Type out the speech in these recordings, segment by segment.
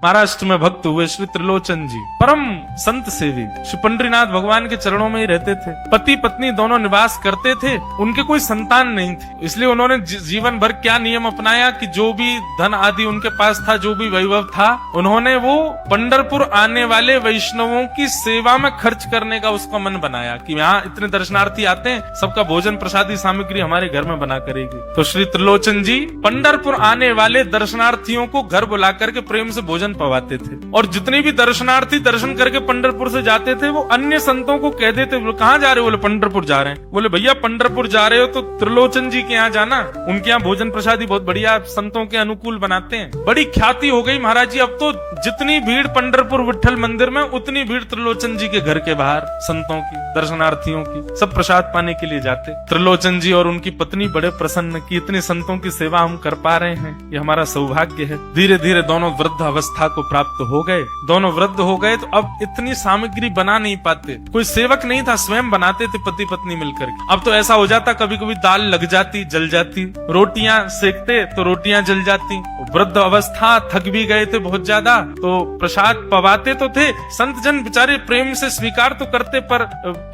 महाराष्ट्र में भक्त हुए श्री त्रिलोचन जी, परम संत सेवी, श्री पंडरीनाथ भगवान के चरणों में ही रहते थे। पति पत्नी दोनों निवास करते थे, उनके कोई संतान नहीं थी, इसलिए उन्होंने जीवन भर क्या नियम अपनाया कि जो भी धन आदि उनके पास था, जो भी वैभव था, उन्होंने वो पंढरपुर आने वाले वैष्णवों की सेवा में खर्च करने का उसका मन बनाया कि यहाँ इतने दर्शनार्थी आते हैं, सबका भोजन प्रसादी सामग्री हमारे घर में बना करेगी। तो श्री त्रिलोचन जी पंढरपुर आने वाले दर्शनार्थियों को घर बुला करके प्रेम से भोजन पवाते थे, और जितने भी दर्शनार्थी दर्शन करके पंढरपुर से जाते थे वो अन्य संतों को कह देते, बोले कहाँ जा रहे हो? बोले पंढरपुर जा रहे हैं। बोले भैया पंढरपुर जा रहे हो तो त्रिलोचन जी के यहाँ जाना, उनके यहाँ भोजन प्रसादी बहुत बढ़िया संतों के अनुकूल बनाते हैं। बड़ी ख्याति हो गई महाराज जी, अब तो जितनी भीड़ पंढरपुर विठल मंदिर में उतनी भीड़ त्रिलोचन जी के घर के बाहर संतों की, दर्शनार्थियों की, सब प्रसाद पाने के लिए जाते। त्रिलोचन जी और उनकी पत्नी बड़े प्रसन्न कि इतने संतों की सेवा हम कर पा रहे हैं, ये हमारा सौभाग्य है। धीरे धीरे दोनों वृद्ध अवस्था को प्राप्त हो गए, दोनों वृद्ध हो गए तो अब इतनी सामग्री बना नहीं पाते, कोई सेवक नहीं था, स्वयं बनाते थे पति पत्नी मिलकर के। अब तो ऐसा हो जाता, कभी कभी दाल लग जाती, जल जाती, रोटियां सेकते तो रोटियां जल जाती। वृद्ध अवस्था, थक भी गए थे बहुत ज्यादा, तो प्रसाद पवाते तो थे, संत जन बेचारे प्रेम से स्वीकार तो करते, पर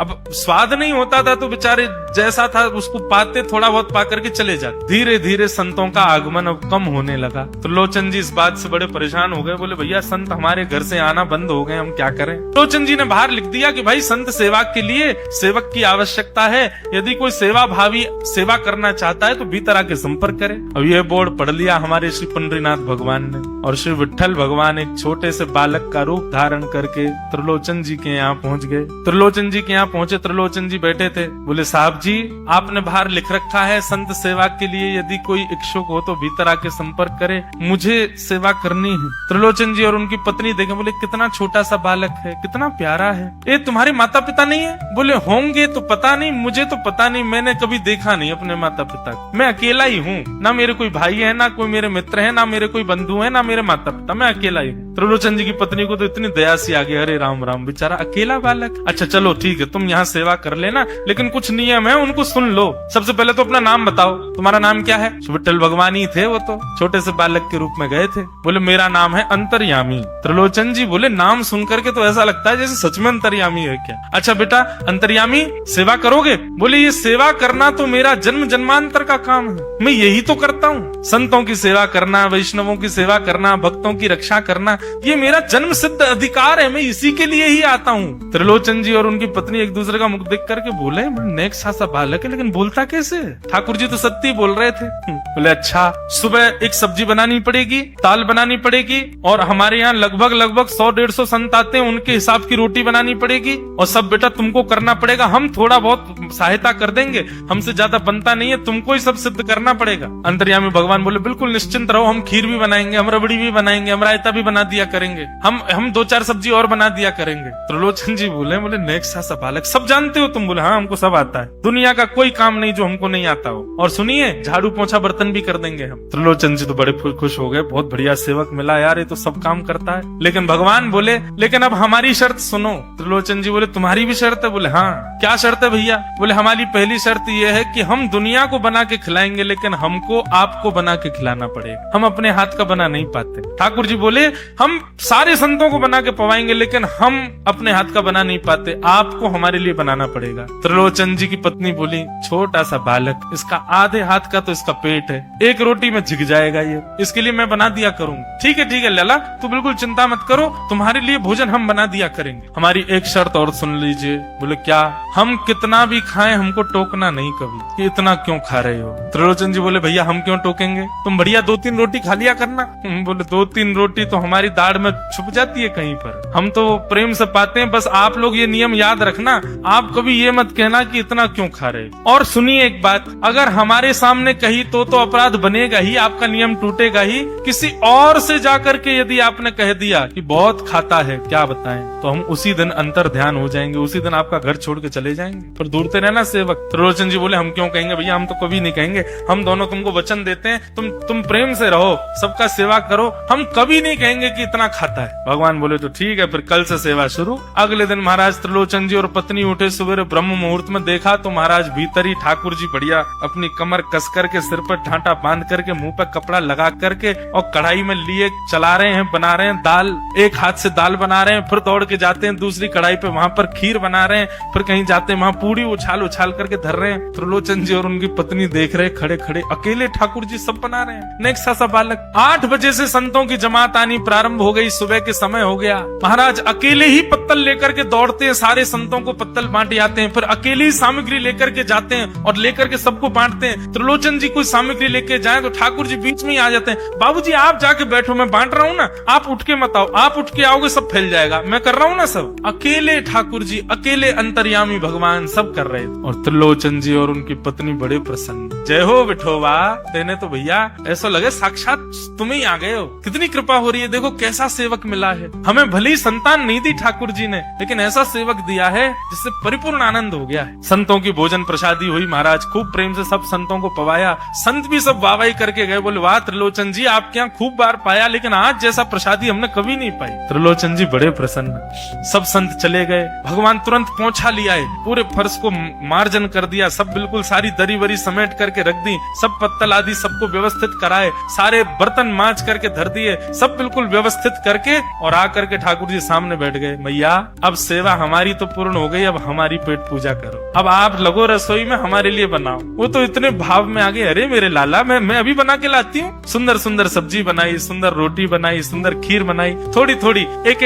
अब स्वाद नहीं होता था तो बेचारे जैसा था उसको पाते, थोड़ा बहुत पा करके चले जाते। धीरे धीरे संतों का आगमन अब कम होने लगा। त्रिलोचन जी इस बात से बड़े परेशान हो गए, बोले भैया संत हमारे घर से आना बंद हो गए, हम क्या करें? त्रिलोचन जी ने बाहर लिख दिया कि भाई संत सेवा के लिए सेवक की आवश्यकता है, यदि कोई सेवा भावी सेवा करना चाहता है तो भीतर आके संपर्क करे। अब ये बोर्ड पढ़ लिया हमारे श्री पंडरीनाथ भगवान ने, और श्री विठल भगवान एक छोटे से बालक का रूप धारण करके त्रिलोचन जी के यहाँ पहुँच गए। त्रिलोचन जी के यहाँ पहुँचे, त्रिलोचन जी बैठे थे, बोले साहब जी आपने बाहर लिख रखा है संत सेवा के लिए यदि कोई इच्छुक हो तो भीतर आके संपर्क करे, मुझे सेवा करनी है। त्रिलोचन जी और उनकी पत्नी देखे, बोले कितना छोटा सा बालक है, कितना प्यारा है, ये तुम्हारे माता पिता नहीं है? बोले होंगे तो पता नहीं, मुझे तो पता नहीं, मैंने कभी देखा नहीं अपने माता पिता को, मैं अकेला ही हूँ, ना मेरे कोई भाई है, ना कोई मेरे मित्र है, ना मेरे कोई बंधु है, ना मेरे माता पिता, मैं अकेला ही हूँ। त्रिलोचन जी की पत्नी को तो इतनी दया सी आ गई, अरे राम राम बेचारा अकेला बालक, अच्छा चलो ठीक है तुम यहाँ सेवा कर लेना, लेकिन कुछ नियम है उनको सुन लो। सबसे पहले तो अपना नाम बताओ, तुम्हारा नाम क्या है? विठल भगवान ही थे वो तो, छोटे से बालक के रूप में गए थे। बोले मेरा नाम है अंतर्यामी। त्रिलोचन जी बोले नाम सुन करके तो ऐसा लगता है जैसे सच में अंतर्यामी है क्या? अच्छा बेटा अंतर्यामी सेवा करोगे? बोले ये सेवा करना तो मेरा जन्म जन्मांतर का काम है, मैं यही तो करता हूँ, संतों की सेवा करना, वैष्णवों की सेवा करना, भक्तों की रक्षा करना, ये मेरा जन्म सिद्ध अधिकार है, मैं इसी के लिए ही आता हूँ। त्रिलोचन जी और उनकी पत्नी एक दूसरे का मुख देख करके बोले नेक सा बालक है लेकिन बोलता कैसे? ठाकुर जी तो सत्य बोल रहे थे। बोले अच्छा सुबह एक सब्जी बनानी पड़ेगी, दाल बनानी पड़ेगी, और हमारे यहाँ लगभग 100-150 संत आते हैं, उनके हिसाब की रोटी बनानी पड़ेगी, और सब बेटा तुमको करना पड़ेगा, हम थोड़ा बहुत सहायता कर देंगे, हमसे ज्यादा बनता नहीं है, तुमको ही सब सिद्ध करना पड़ेगा। अंतर्यामी भगवान बोले बिल्कुल निश्चिंत रहो, हम खीर भी बनाएंगे, हम रबड़ी भी बनाएंगे, हम रायता भी बना दिया करेंगे, हम 2-4 सब्जी और बना दिया करेंगे। त्रिलोचन जी बोले नेक सा बालक, सब जानते हो तुम? बोले हाँ हमको सब आता है, दुनिया का कोई काम नहीं जो हमको नहीं आता हो, और सुनिए झाड़ू पोछा बर्तन भी कर देंगे हम। त्रिलोचन जी तो बड़े खुश हो गए, बहुत बढ़िया सेवक मिला यार, ये तो सब काम करता है। लेकिन भगवान बोले लेकिन अब हमारी शर्त सुनो। त्रिलोचन जी बोले तुम्हारी भी शर्त है? बोले हाँ। क्या शर्त है भैया? बोले हमारी पहली शर्त ये है कि हम दुनिया को बना के खिलाएंगे, लेकिन हमको आपको बना के खिलाना पड़ेगा, हम अपने हाथ का बना नहीं पाते। ठाकुर जी बोले हम सारे संतों को बना के पवाएंगे, लेकिन हम अपने हाथ का बना नहीं पाते, आपको हमारे लिए बनाना पड़ेगा। त्रिलोचन जी की पत्नी बोली छोटा सा बालक, इसका आधे हाथ का तो इसका पेट है, एक रोटी में झिक जाएगा ये, इसके लिए मैं बना दिया करूंगा। ठीक है लला तू बिल्कुल चिंता मत करो, तुम्हारे लिए भोजन हम बना दिया करेंगे। हमारी एक शर्त और सुन लीजिए। बोले क्या? हम कितना भी खाएं हमको टोकना नहीं कभी, कि इतना क्यों खा रहे हो? त्रिलोचन जी बोले भैया हम क्यों टोकेंगे, तुम बढ़िया 2-3 रोटी खा लिया करना। बोले 2-3 रोटी तो हमारी दाढ़ में छुप जाती है कहीं पर, हम तो प्रेम से पाते हैं, बस आप लोग ये नियम याद रखना, आप कभी ये मत कहना कि इतना क्यों खा रहे। और सुनिए एक बात, अगर हमारे सामने कही तो अपराध बनेगा ही, आपका नियम टूटेगा ही। किसी और से जाकर के यदि आपने कह दिया कि बहुत खाता है, क्या बताएं, तो हम उसी दिन अंतर ध्यान हो जाएंगे, उसी दिन आपका घर छोड़ के चले जाएंगे। पर दूरते रहना सेवक। त्रिलोचन जी बोले हम क्यों कहेंगे भैया, हम तो कभी नहीं कहेंगे, हम दोनों तुमको वचन देते हैं, तुम प्रेम से रहो, सबका सेवा करो, हम कभी नहीं कहेंगे कि इतना खाता है। भगवान बोले तो ठीक है, फिर कल से सेवा शुरू। अगले दिन महाराज त्रिलोचन जी और पत्नी उठे सवेरे ब्रह्म मुहूर्त में, देखा तो महाराज भीतर ही ठाकुर जी बढ़िया अपनी कमर कस करके, सिर पर ठांटा बांध करके, मुंह पर कपड़ा लगा करके और कढ़ाई में लिए चला रहे हैं, बना रहे हैं दाल। एक हाथ से दाल बना रहे हैं, फिर दौड़ के जाते हैं दूसरी कढ़ाई पे, वहां पर खीर बना रहे हैं, फिर कहीं जाते हैं वहां पूरी उछाल उछाल करके धर रहे हैं। त्रिलोचन जी और उनकी पत्नी देख रहे खड़े खड़े, अकेले ठाकुर जी सब बना रहे हैं। नेक्स्ट सा बालक 8 बजे से संतों की जमात आनी प्रारंभ हो गई, सुबह के समय हो गया। महाराज अकेले ही पत्तल लेकर के दौड़ते हैं, सारे संतों को पत्तल बांट जाते हैं, फिर अकेले ही सामग्री लेकर के जाते हैं और लेकर के सबको बांटते हैं। त्रिलोचन जी कोई सामग्री लेके जाए तो ठाकुर जी बीच में ही आ जाते हैं, बाबूजी आप जाके बैठो, मैं बांट रहा हूँ ना, आप उठ के मत आओ, आप उठ के आओगे सब फैल जाएगा, मैं कर रहा हूँ ना सब। अकेले ठाकुर जी, अकेले अंतर्यामी भगवान सब कर रहे थे। और त्रिलोचन जी और उनकी पत्नी बड़े प्रसन्न, जय हो विठोबा, तेने तो भैया ऐसा लगे साक्षात तुम ही आ गए हो, कितनी कृपा हो रही है, देखो कैसा सेवक मिला है हमें। भली संतान नहीं दी ठाकुर जी ने, लेकिन ऐसा सेवक दिया है जिससे परिपूर्ण आनंद हो गया है। संतों की भोजन प्रसादी हुई, महाराज खूब प्रेम से सब संतों को पवाया। संत भी सब वाहवाही करके गए, बोले वाह त्रिलोचन जी आपके यहाँ खूब बार पाया, लेकिन आज जैसा प्रसादी हमने कभी नहीं पाई। त्रिलोचन जी बड़े प्रसन्न। सब संत चले गए, भगवान तुरंत पोंछा लिया है, पूरे फर्श को मार्जन कर दिया, सब बिल्कुल सारी दरी वरी समेट करके रख दी, सब पत्तल आदि सबको व्यवस्थित कराए, सारे बर्तन मांज करके धर दिए, सब बिल्कुल व्यवस्थित करके और आकर के ठाकुर जी सामने बैठ गए। मैया अब सेवा हमारी तो पूर्ण हो गई, अब हमारी पेट पूजा करो, अब आप लगो रसोई में हमारे लिए बनाओ। वो तो इतने भाव में आ गए, अरे मेरे लाला मैं अभी बना के लाती हूँ। सुंदर सुंदर सब्जी बनाई, सुंदर रोटी बनाई, सुंदर खीर बनाई, थोड़ी थोड़ी एक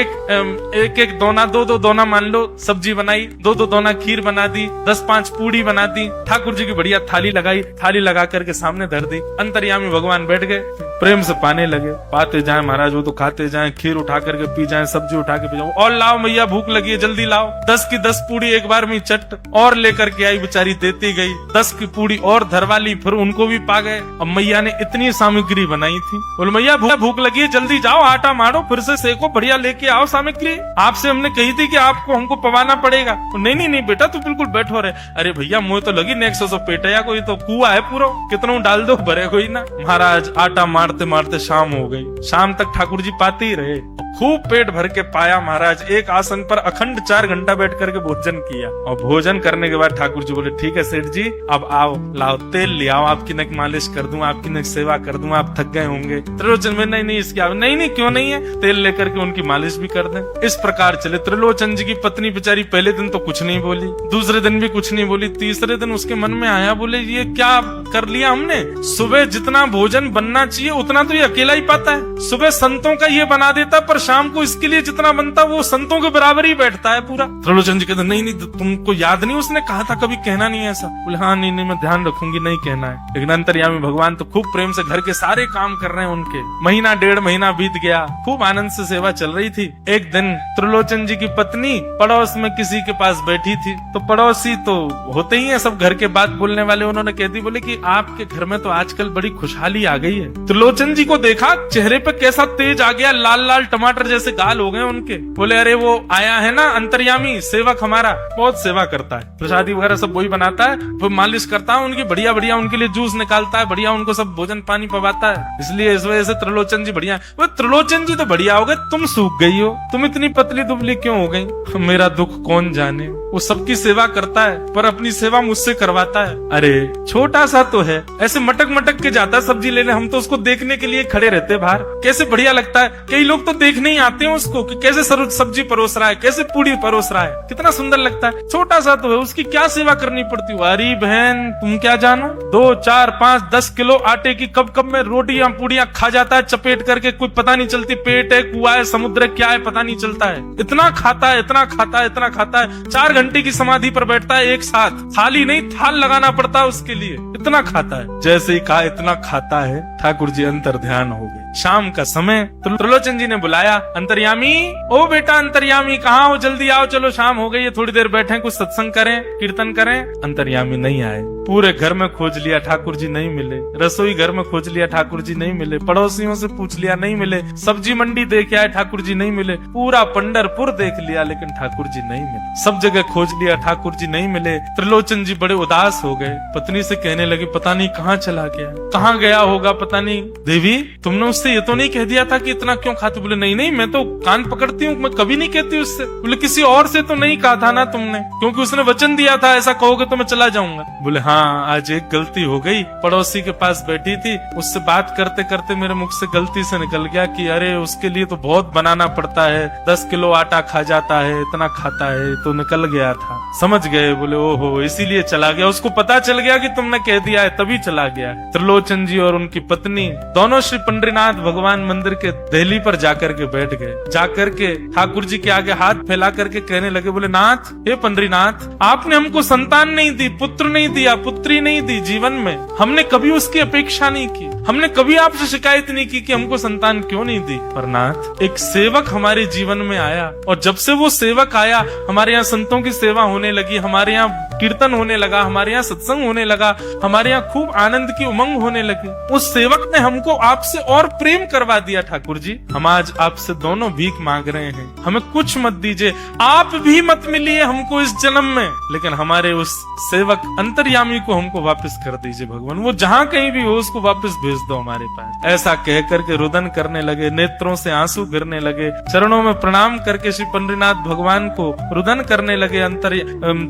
एक दोना, दो दोना मान लो सब्जी बनाई, दो दोना खीर बना दी, 10-5 पूड़ी बना दी, ठाकुर जी की बढ़िया थाली लगाई, थाली लगा करके सामने धर दी। अंतर्यामी भगवान बैठ गए, प्रेम से पाने लगे, पाते जाए महाराज, वो तो खाते जाए, खीर उठा करके पी जाए, सब्जी उठा के पी जाओ, और लाओ मैया भूख लगी है जल्दी लाओ, 10 की 10 पूड़ी एक बार में चट और लेकर के आई, बेचारी देती गई, 10 की पूड़ी और धरवा ली, फिर उनको भी पा गए। अब मैया ने इतनी सामग्री बनाई थी, बोले मैया भूख लगी है जल्दी जाओ आटा मारो, फिर से सेको, बढ़िया लेके आओ सामग्री, आपसे हमने कही थी कि आपको हमको पवाना पड़ेगा। नहीं बेटा तू बिल्कुल बैठो रहे। अरे भैया मुझे तो लगी नेक्स्ट सौ पेटया को, ये तो कुआ है पूरा, कितना डाल दो भरे कोई ना। महाराज आटा मारते मारते शाम हो गई, शाम तक ठाकुर जी पाते ही रहे, खूब पेट भर के पाया। महाराज एक आसन पर अखंड 4 घंटा बैठ करके भोजन किया, और भोजन करने के बाद ठाकुर जी बोले ठीक है सेठ जी अब आओ, लाओ तेल ले आओ, आपकी नक मालिश कर दूं, आपकी नक सेवा कर दूं, आप थक गए होंगे। त्रिलोचन में नहीं इसकी नहीं क्यों नहीं है, तेल लेकर के उनकी मालिश भी कर दें। इस प्रकार चले। त्रिलोचन जी की पत्नी बेचारी पहले दिन तो कुछ नहीं बोली, दूसरे दिन भी कुछ नहीं बोली, तीसरे दिन उसके मन में आया, बोले ये क्या कर लिया हमने, सुबह जितना भोजन बनना चाहिए उतना तो ये अकेला ही पाता है, सुबह संतों का ये बना देता, पर शाम को इसके लिए जितना बनता वो संतों के बराबर ही बैठता है पूरा। त्रिलोचन जी कहते नहीं तुमको याद नहीं उसने कहा था कभी कहना नहीं ऐसा। बोले हाँ नहीं मैं ध्यान रखूंगी, नहीं कहना है। लेकिन अंतर्यामी भगवान तो खूब प्रेम से घर के सारे काम कर रहे हैं उनके। महीना 1.5 महीना बीत गया, खूब आनंद से सेवा चल रही थी। एक दिन त्रिलोचन जी की पत्नी पड़ोस में किसी के पास बैठी थी, तो पड़ोसी तो होते ही है सब घर के बात बोलने वाले, उन्होंने कह दी बोले कि आपके घर में तो आजकल बड़ी खुशहाली आ गई है। त्रिलोचन जी को देखा चेहरे पे कैसा तेज आ गया, लाल लाल टमाटर जैसे गाल हो गए उनके। बोले अरे वो आया है ना अंतर्यामी सेवक हमारा, बहुत सेवा करता है, प्रसादी वगैरह सब वही बनाता है, वो मालिश करता है उनकी, बढ़िया बढ़िया उनके लिए जूस निकालता है, बढ़िया उनको सब भोजन पानी पवाता है, इसलिए इस वजह से त्रिलोचन जी बढ़िया। वो त्रिलोचन जी तो बढ़िया हो गए, तुम सूख गई हो, तुम इतनी पतली दुबली क्यों हो गई, मेरा दुख कौन जाने। वो सबकी सेवा करता है पर अपनी सेवा मुझसे करवाता है। अरे छोटा सा तो है, ऐसे मटक मटक के जाता है सब्जी लेने, हम तो उसको देखने के लिए खड़े रहते बाहर, कैसे बढ़िया लगता है। कई लोग तो देखने ही आते हैं उसको कि कैसे सब्जी परोस रहा है, कैसे पूड़ी परोस रहा है, कितना सुंदर लगता है। छोटा सा तो है, उसकी क्या सेवा करनी पड़ती है। अरे बहन तुम क्या जानो, 2, 4, 5, 10 किलो आटे की कब कब में रोटियां पूड़ियां खा जाता है चपेट करके, कोई पता नहीं चलती, पेट है कुआ है समुद्र क्या है पता नहीं चलता है, इतना खाता है इतना खाता है इतना खाता है। 4 घंटे की समाधि पर बैठता है एक साथ, थाली नहीं थाल लगाना पड़ता है उसके लिए, इतना खाता है। जैसे ही कहा इतना खाता है, ठाकुर जी अंतर ध्यान हो गए। शाम का समय, त्रिलोचन जी ने बुलाया, अंतर्यामी ओ बेटा अंतर्यामी कहाँ हो, जल्दी आओ, चलो शाम हो गई है, थोड़ी देर बैठे कुछ सत्संग करें कीर्तन करें। अंतर्यामी नहीं आए, पूरे घर में खोज लिया ठाकुर जी नहीं मिले, रसोई घर में खोज लिया ठाकुर जी नहीं मिले, पड़ोसियों से पूछ लिया नहीं मिले, सब्जी मंडी देख आए ठाकुर जी नहीं मिले, पूरा पंढरपुर देख लिया लेकिन ठाकुर जी नहीं मिले, सब जगह खोज लिया ठाकुर जी नहीं मिले। त्रिलोचन जी बड़े उदास हो गए, पत्नी से कहने लगे पता नहीं कहाँ चला गया, कहाँ गया होगा पता नहीं। देवी तुमने उससे उससे ये तो नहीं कह दिया था कि इतना क्यों खाते? बोले नहीं नहीं, मैं तो कान पकड़ती हूँ, मैं कभी नहीं कहती उससे। बोले किसी और से तो नहीं कहा था ना तुमने, क्योंकि उसने वचन दिया था ऐसा कहोगे तो मैं चला जाऊंगा। बोले हाँ, आज एक गलती हो गई, पड़ोसी के पास बैठी थी, उससे बात करते करते मेरे मुख से गलती से निकल गया कि अरे उसके लिए तो बहुत बनाना पड़ता है, 10 किलो आटा खा जाता है, इतना खाता है, तो निकल गया था। समझ गए? बोले ओहो, इसीलिए चला गया, उसको पता चल गया कि तुमने कह दिया है तभी चला गया। त्रिलोचन जी और उनकी पत्नी दोनों श्री पंडरीनाथ भगवान मंदिर के दहली पर जाकर के बैठ गए। जाकर के ठाकुर जी के आगे हाथ फैला करके कहने लगे, बोले नाथ, हे पंडरीनाथ, आपने हमको संतान नहीं दी, पुत्र नहीं दिया, पुत्री नहीं दी जीवन में, हमने कभी उसकी अपेक्षा नहीं की, हमने कभी आपसे शिकायत नहीं की कि हमको संतान क्यों नहीं दी। पर नाथ, एक सेवक हमारे जीवन में आया, और जब से वो सेवक आया हमारे यहाँ संतों की सेवा होने लगी, हमारे यहाँ कीर्तन होने लगा, हमारे यहाँ सत्संग होने लगा, हमारे यहाँ खूब आनंद की उमंग होने लगी। उस सेवक ने हमको आपसे और प्रेम करवा दिया। ठाकुर जी, हम आज आपसे दोनों भीख मांग रहे हैं, हमें कुछ मत दीजिए, आप भी मत मिलिए हमको इस जन्म में, लेकिन हमारे उस सेवक अंतर्यामी को हमको वापस कर दीजिए भगवान, वो जहाँ कहीं भी हो उसको वापस भेज दो हमारे पास। ऐसा कह करके रुदन करने लगे, नेत्रों से आंसू गिरने लगे, चरणों में प्रणाम करके श्री पंडरीनाथ भगवान को रुदन करने लगे।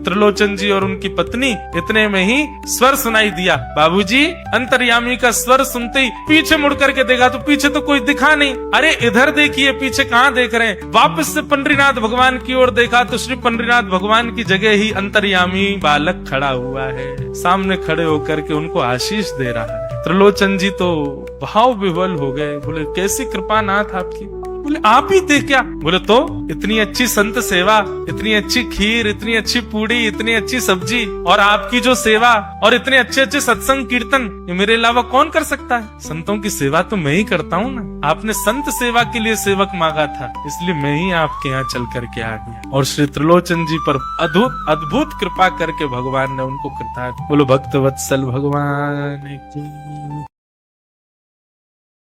त्रिलोचन जी और उनकी पत्नी, इतने में ही स्वर सुनाई दिया, बाबूजी। अंतर्यामी का स्वर सुनते ही पीछे मुड़ करके देखा तो पीछे तो कोई दिखा नहीं। अरे इधर देखिए, पीछे कहाँ देख रहे हैं? वापस से पंडरीनाथ भगवान की ओर देखा तो श्री पंडरीनाथ भगवान की जगह ही अंतर्यामी बालक खड़ा हुआ है, सामने खड़े होकर के उनको आशीष दे रहा है। त्रिलोचन जी तो भाव विह्वल हो गए, बोले कैसी कृपा नाथ आपकी। बोले आप ही थे क्या? बोले तो इतनी अच्छी संत सेवा, इतनी अच्छी खीर, इतनी अच्छी पूड़ी, इतनी अच्छी सब्जी, और आपकी जो सेवा, और इतने अच्छे अच्छे सत्संग कीर्तन, ये मेरे अलावा कौन कर सकता है? संतों की सेवा तो मैं ही करता हूँ ना। आपने संत सेवा के लिए सेवक मांगा था, इसलिए मैं ही आपके यहाँ चल करके आ गया। और श्री त्रिलोचन जी पर अद्भुत कृपा करके भगवान ने उनको कृतार्थ। बोलो भक्त वत्सल भगवान की।